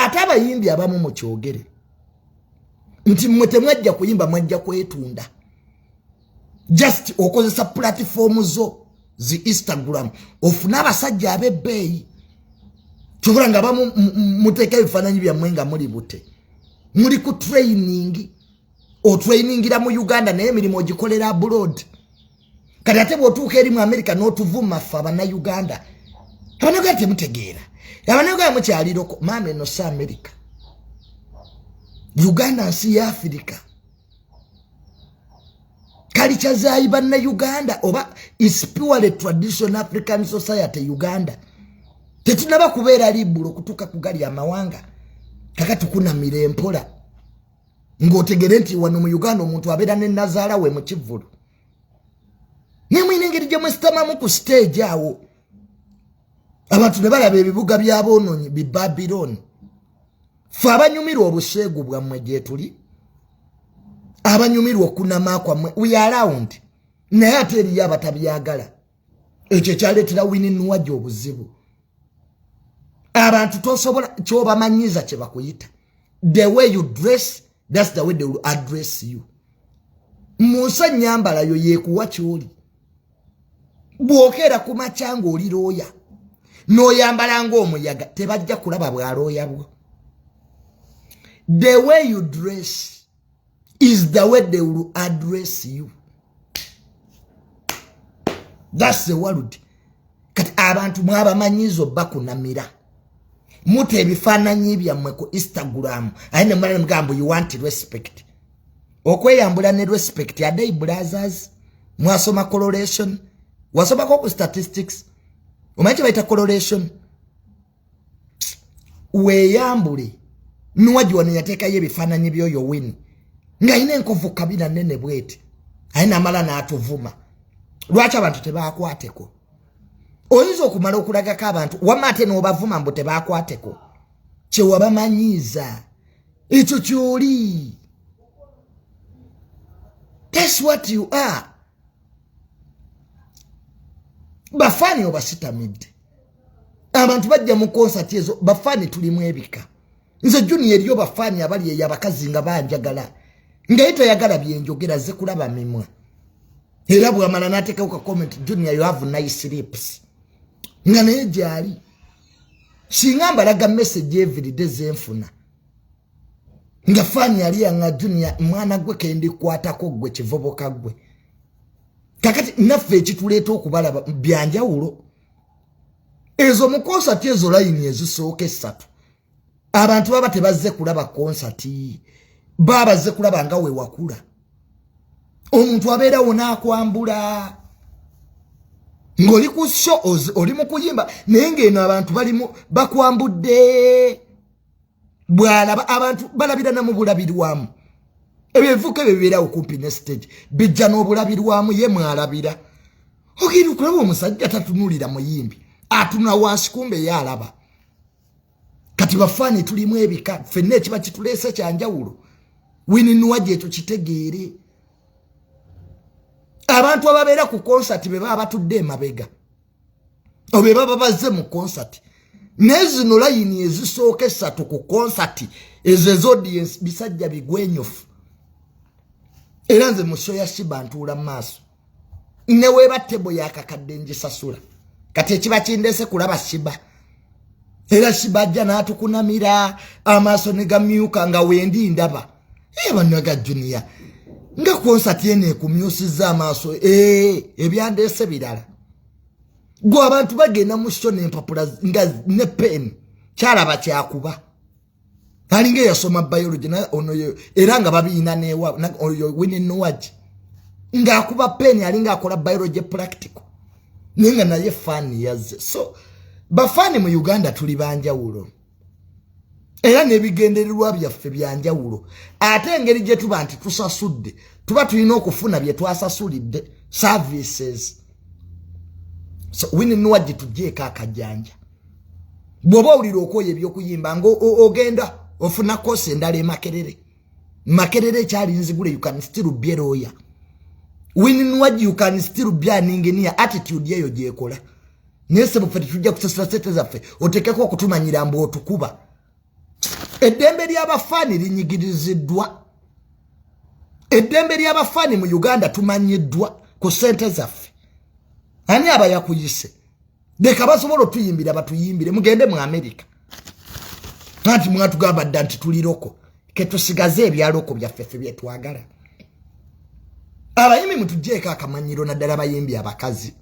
ate abayimbi abamu mu kyogere nti mmwe temwajja kuyimba mwajja kwetunda just okozesa platform zo zi Instagram ofuna abasajja abebbeeyi kyobula nga bamu muteeka ebifaananyi byammwe nga muli bute muli ku training otrainingira mu Uganda naye emirimu ogikolera abroad kati ate bw'otuuka eri mu America n'otuvuma ffe Abannayuganda Abannayuganda temutegeera Abannayuganda mukyaliroko maama eno si America Uganda nsi ya Africa Culture za Bannayuganda oba is purely traditional African society Uganda tetunaba kubeera libulo kutuuka ku gali amawanga kaka tukunamira empola ng'otegere nti wano mu Uganda omuntu abeera ne nazaala we mu kivulu nemwine engeri gye mwesitamamu ku stage awo abantu ne balaba ebibuga by'aboonoonyi bi Babylon fe abanyumirwa obuseegu bwammwe gye tuli abanyumirwa okunama kwammwe we are around naye ate eriyo abatabyagala ekyo kyaleetera Winnie obuzibu abantu tosobola kyobamanyiza kye bakuyita the way you dress that's the way they will address you musa nyambala yo yekuwa kyoli bwokera ku macanga oli looya n'oyambala ng'omuyaga tebajja kulaba bwalooya bwo the way you dress is the way they will address you that's the word kati abantu mwabamanyizo bakunamira mute ebifaananyi byammwe ku Instagram ayine mwana mgambo you want respect okweyambula ne respect ya day brothers mwasoma correlation wasoma ko statistics umache baita correlation weyambule nuwaji wanayateka ye bifaananyi byoyo win nga ine enkovu kabina nene bwete ayina amala na atuvuma lwaki abantu tebakwateko oyinza okumala okulagako abantu wamate n'obavuma mbu tebakwateko kye wabamanyiza ekyo kyoli that's what you are bafani obasitamidde abantu bajja mu concert ezo bafani tulimu ebika nze juni eriyo bafani abali eyabakazi nga banjagala nga ito yagala byenjogera ze kulaba mimwa era bwamala n'ateekawo ka comment junior you have nice lips nga naye gyali singa mbalaga message every day zenfuna nga fani yali yanga junior mwana gwe kendi kwatako gwe kivoboka gwe kakati naffe ekituleeta okubalaba byanjawulo ezo mu concert ezo layini ezisooka essatu abantu baba tebazze kulaba concert baba bazze kulaba nga we wakula omuntu abeera wona akwambula ng'oli ku show oli mu kuyimba naye ng'eno abantu balimu bakwambudde bwalaba abantu balabira na mu bulabirwamu ebyo ebivuka ebyo bibeera okumpi ne stage bijja n'obulabirwamu ye mwalabira ogenda okulaba omusajja tatunulira muyimbi atuna wansi kumbe ye alaba kati bafaani tulimu ebika ffenna ekiba kituleese kyanjawulo Winnie ekyo kitegeere abantu ababeera ku concert be baba batudde emabega obe baba bazze mu concert nezino layini ezisooka essatu ku concert ezo audience bisajja bigwenyofu era nze mu show ya Sheebah ntuula mu maaso ne weeba tebo yakakadde njisasula kati ekiba kindeese kulaba Sheebah era Sheebah ajja n'atukunamira amaaso ne gamyuka nga wendi ndaba banaga junior nga concert yene kumyusiza amaaso ebyandeese birala gwe abantu bagenda mu show n'empapula nga ne pen kyalaba kyakuba alinga yasoma biology na ono era nga babiina newa oyo Winnie nga akuba pen alinga akola biology practical ninga naye fani yazze so bafani mu Uganda tuli banjawulo era nebigendererwa byaffe byanjawulo ate engeri gye tuba nti tusasudde tuba tulina okufuna bye twasasulidde services so Winnie tugyeko akajanja bw'oba owulira okwoya ebyokuyimba ng'ogenda ofuna kosi endala makerere ekyalinzigule you can still be lawyer Winnie you can still be an engineer attitude yeyo gyekola naye sebo ffe tujja kusasula sente zaffe otekeko okutumanyira mbu otukuba eddembe ly'abafaani linyigiriziddwa. Eddembe ly'abafaani mu Uganda tumanyiddwa ku ssente zaffe. Ani aba yakuyise? Leka basobola otuyimbira batuyimbire mugende mu America. Anti mwatugamba dda nti tuliroko. Ke tusigaze ebyaloko byaffe bye twagala. Abayimbi mutugjeeko akamanyiro naddala bayimbi abakazi.